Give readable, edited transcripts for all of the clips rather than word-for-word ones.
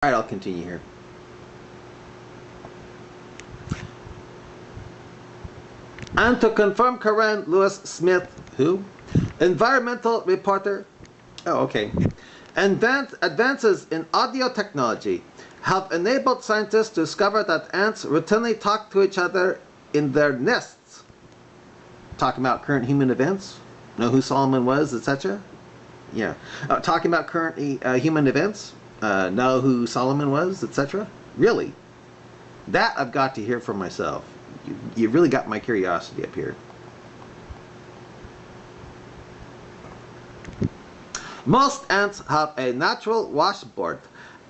Alright, I'll continue here. And to confirm, Karen Lewis Smith, who? Environmental reporter. Oh, okay. And advances in audio technology have enabled scientists to discover that ants routinely talk to each other in their nests. Talking about current human events, know who Solomon was, etc. Yeah. Talking about current human events, know who Solomon was, etc. Really? That I've got to hear for myself. You really got my curiosity up here. Most ants have a natural washboard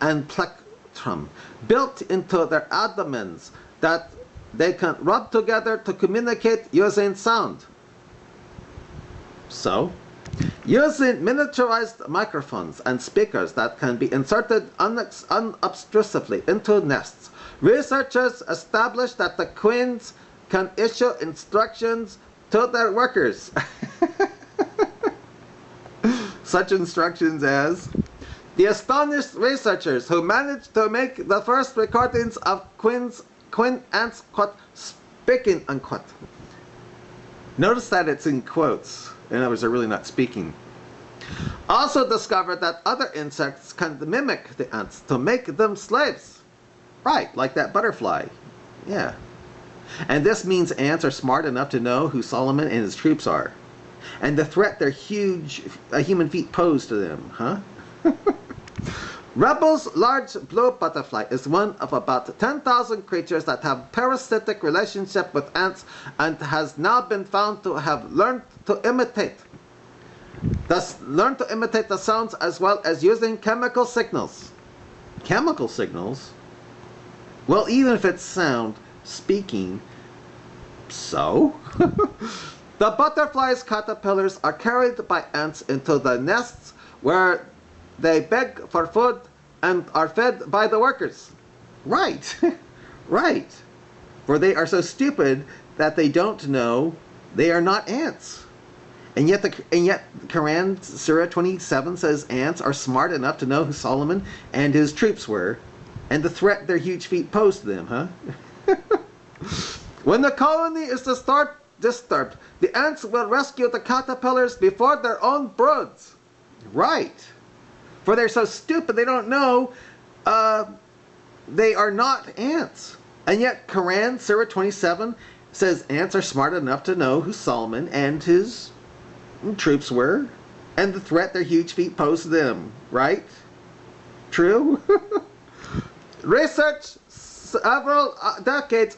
and plectrum built into their abdomens that they can rub together to communicate using sound. So, using miniaturized microphones and speakers that can be inserted unobtrusively into nests, researchers established that the queens can issue instructions to their workers. Such instructions as, the astonished researchers who managed to make the first recordings of queen ants, quote, speaking, unquote. Notice that it's in quotes. In other words, they're really not speaking. Also discovered that other insects can mimic the ants to make them slaves. Right, like that butterfly. Yeah. And this means ants are smart enough to know who Solomon and his troops are, and the threat their huge human feet pose to them, huh? Rebel's large blue butterfly is one of about 10,000 creatures that have parasitic relationship with ants and has now been found to have learned to imitate the sounds as well as using chemical signals. Chemical signals? Well, even if it's sound, speaking, so? The butterfly's caterpillars are carried by ants into the nests where they beg for food and are fed by the workers. Right, right. For they are so stupid that they don't know they are not ants. And yet Quran Surah 27 says ants are smart enough to know who Solomon and his troops were, and the threat their huge feet pose to them, huh? When the colony is disturbed, the ants will rescue the caterpillars before their own broods. Right. For they're so stupid they don't know they are not ants. And yet Quran Surah 27 says ants are smart enough to know who Solomon and his troops were, and the threat their huge feet pose to them. Right? True? Research several decades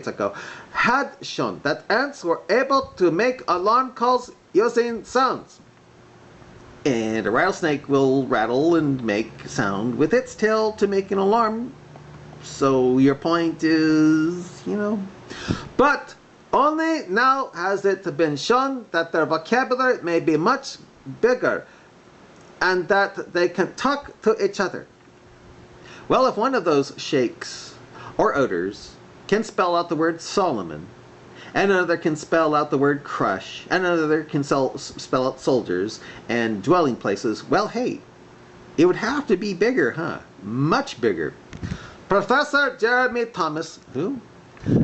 ago had shown that ants were able to make alarm calls using sounds. And a rattlesnake will rattle and make sound with its tail to make an alarm. So your point is, you know. But only now has it been shown that their vocabulary may be much bigger and that they can talk to each other. Well, if one of those sheikhs or odors can spell out the word Solomon, and another can spell out the word crush, and another can spell out soldiers and dwelling places, well, hey, it would have to be bigger, huh? Much bigger. Professor Jeremy Thomas, who?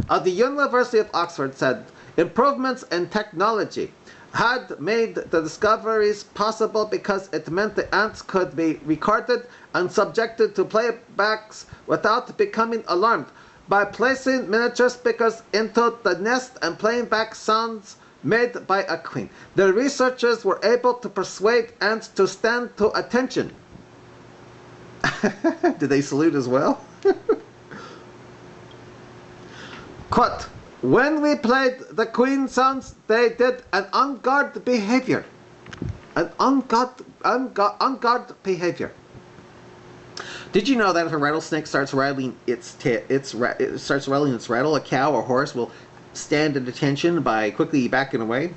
Of the University of Oxford said, improvements in technology had made the discoveries possible because it meant the ants could be recorded and subjected to playbacks without becoming alarmed. By placing miniature speakers into the nest and playing back sounds made by a queen, the researchers were able to persuade ants to stand to attention. Did they salute as well? Quote, when we played the queen sounds, they did an on-guard behavior. An on-guard behavior. Did you know that if a rattlesnake starts rattling its rattle, a cow or horse will stand at attention by quickly backing away?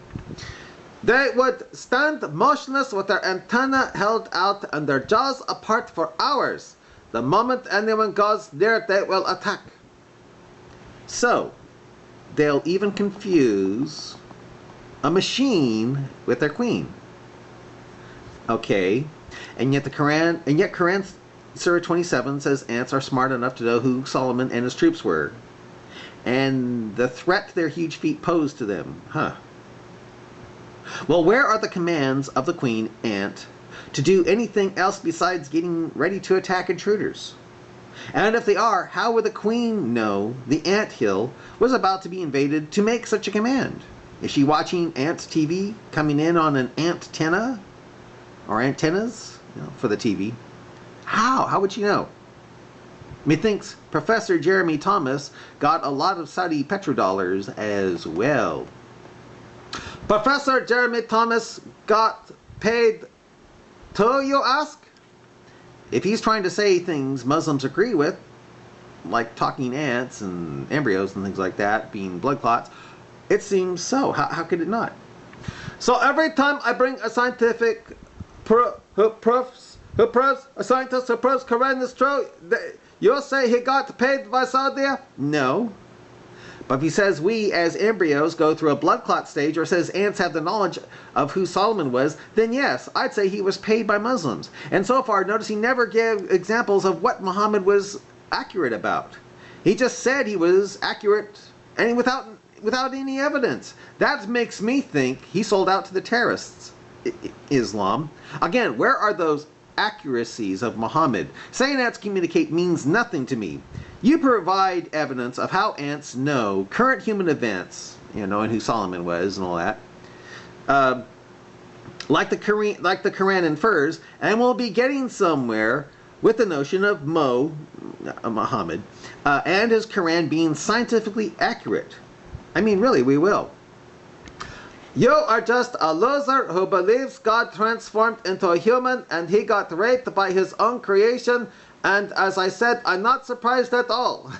They would stand motionless with their antenna held out and their jaws apart for hours. The moment anyone goes near, they will attack. So, they'll even confuse a machine with their queen. Okay, and yet Quran Surah 27 says ants are smart enough to know who Solomon and his troops were, and the threat their huge feet posed to them. Well, where are the commands of the queen ant to do anything else besides getting ready to attack intruders? And if they are, how would the queen know the ant hill was about to be invaded to make such a command? Is she watching ant TV coming in on an antenna or antennas, for the TV? How would she know? Methinks Professor Jeremy Thomas got a lot of Saudi petrodollars as well. Professor Jeremy Thomas got paid to, you ask? If he's trying to say things Muslims agree with, like talking ants and embryos and things like that being blood clots, it seems so. How could it not? So every time I bring a scientific who proves a scientist who proves Quran is true, you'll say he got paid by Saudi? No. But if he says we as embryos go through a blood clot stage, or says ants have the knowledge of who Solomon was, then yes, I'd say he was paid by Muslims. And so far, notice he never gave examples of what Muhammad was accurate about. He just said he was accurate, and without any evidence. That makes me think he sold out to the terrorists, Islam. Again, where are those accuracies of Muhammad? Saying ants communicate means nothing to me. You provide evidence of how ants know current human events, and who Solomon was and all that, like the Quran infers, and we'll be getting somewhere with the notion of Muhammad, and his Quran being scientifically accurate. I mean, really, we will. You are just a loser who believes God transformed into a human and he got raped by his own creation. And as I said, I'm not surprised at all.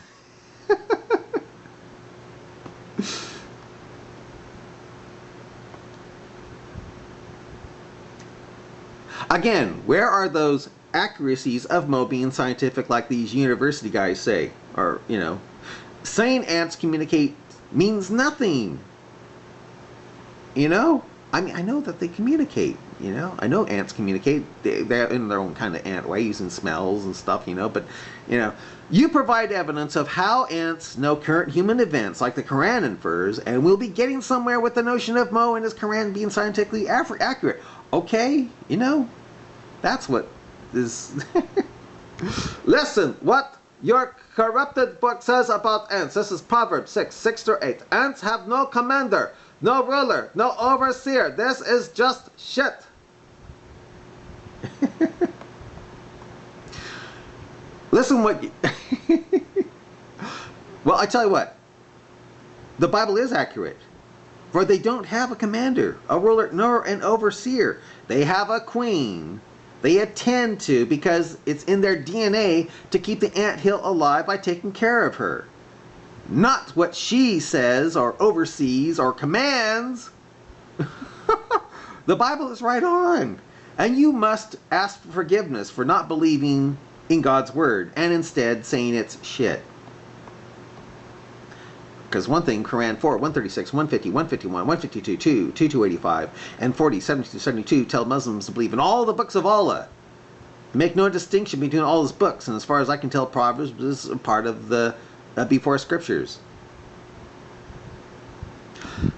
Again, where are those accuracies of Mo being scientific like these university guys say? Or, saying ants communicate means nothing. I mean, I know that they communicate, I know ants communicate. They're in their own kind of ant ways and smells and stuff, but, you provide evidence of how ants know current human events, like the Quran infers, and we'll be getting somewhere with the notion of Mo and his Quran being scientifically accurate. Okay, that's what is... Listen, what your corrupted book says about ants. This is Proverbs 6:6-8. Ants have no commander, no ruler, no overseer. This is just shit. Listen what you... Well, I tell you what. The Bible is accurate. For they don't have a commander, a ruler, nor an overseer. They have a queen they attend to because it's in their DNA to keep the anthill alive by taking care of her. Not what she says or oversees or commands. The Bible is right on. And you must ask for forgiveness for not believing in God's word and instead saying it's shit. Because one thing, Quran 4, 136, 150, 151, 152, 2, 2285, and 40, 72, 72 tell Muslims to believe in all the books of Allah. Make no distinction between all his books, and as far as I can tell, Proverbs is a part of the before scriptures.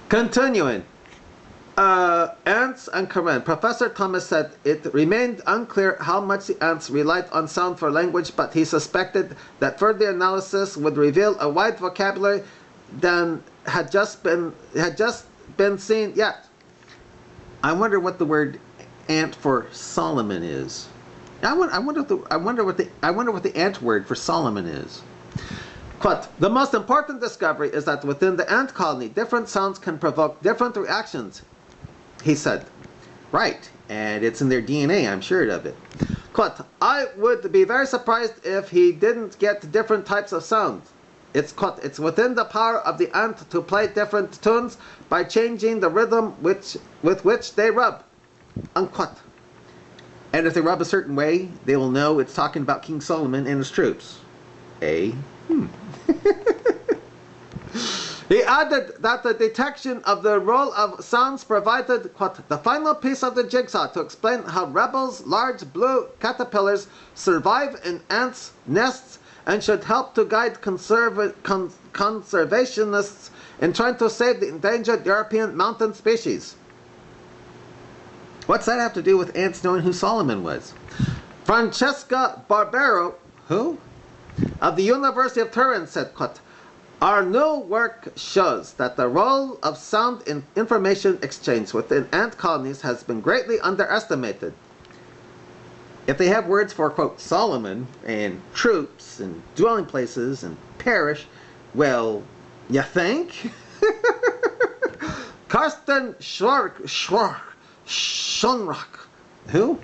Continuing. Ants and Quran. Professor Thomas said it remained unclear how much the ants relied on sound for language, but he suspected that further analysis would reveal a wide vocabulary than had just been seen yet. I wonder what the word ant for Solomon is. I wonder what the ant word for Solomon is. Quote, the most important discovery is that within the ant colony, different sounds can provoke different reactions, he said. Right, and it's in their DNA, I'm sure of it. Quote, I would be very surprised if he didn't get different types of sounds. It's within the power of the ant to play different tunes by changing the rhythm with which they rub. Unquote. And if they rub a certain way, they will know it's talking about King Solomon and his troops. He added that the detection of the role of sounds provided, quote, the final piece of the jigsaw to explain how rebels, large blue caterpillars, survive in ants' nests and should help to guide conservationists in trying to save the endangered European mountain species. What's that have to do with ants knowing who Solomon was? Francesca Barbero, who? Of the University of Turin said, quote, our new work shows that the role of sound in information exchange within ant colonies has been greatly underestimated. If they have words for, quote, Solomon and troops and dwelling places and parish, well, you think? Karsten Schonrock, who?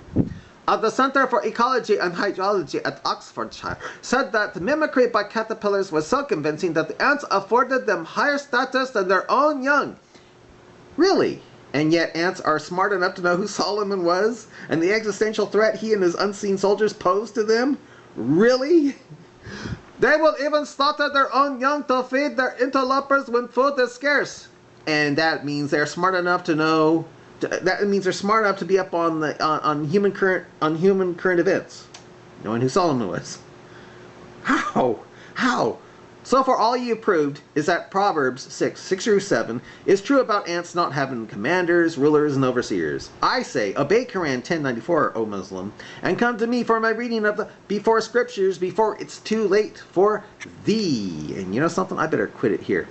Of the Center for Ecology and Hydrology at Oxfordshire, said that mimicry by caterpillars was so convincing that the ants afforded them higher status than their own young. Really? And yet ants are smart enough to know who Solomon was and the existential threat he and his unseen soldiers posed to them? Really? They will even slaughter their own young to feed their interlopers when food is scarce. And that means they're smart enough to know. That means they're smart enough to be up on the on human current events, knowing who Solomon was. How? So far, all you proved is that Proverbs 6:6-7 is true about ants not having commanders, rulers, and overseers. I say, obey Quran 1094, O Muslim, and come to me for my reading of the before scriptures before it's too late for thee. And you know something? I better quit it here.